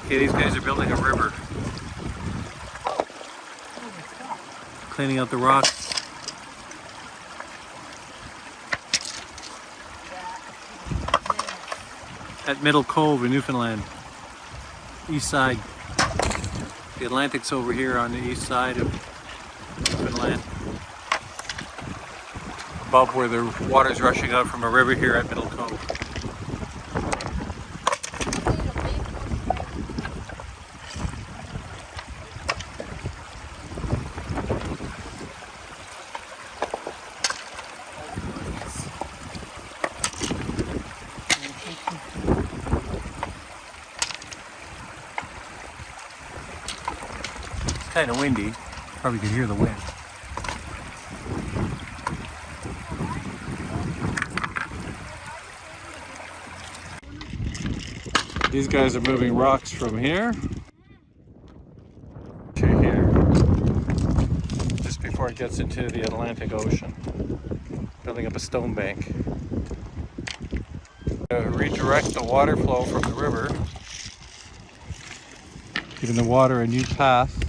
Okay, these guys are building a river. Cleaning out the rocks. At Middle Cove in Newfoundland. East side. The Atlantic's over here on the east side of Newfoundland. Above where the water's rushing out from a river here at Middle Cove. It's kind of windy. Probably could hear the wind. These guys are moving rocks from here to here, just before it gets into the Atlantic Ocean, building up a stone bank. Redirect the water flow from the river, giving the water a new path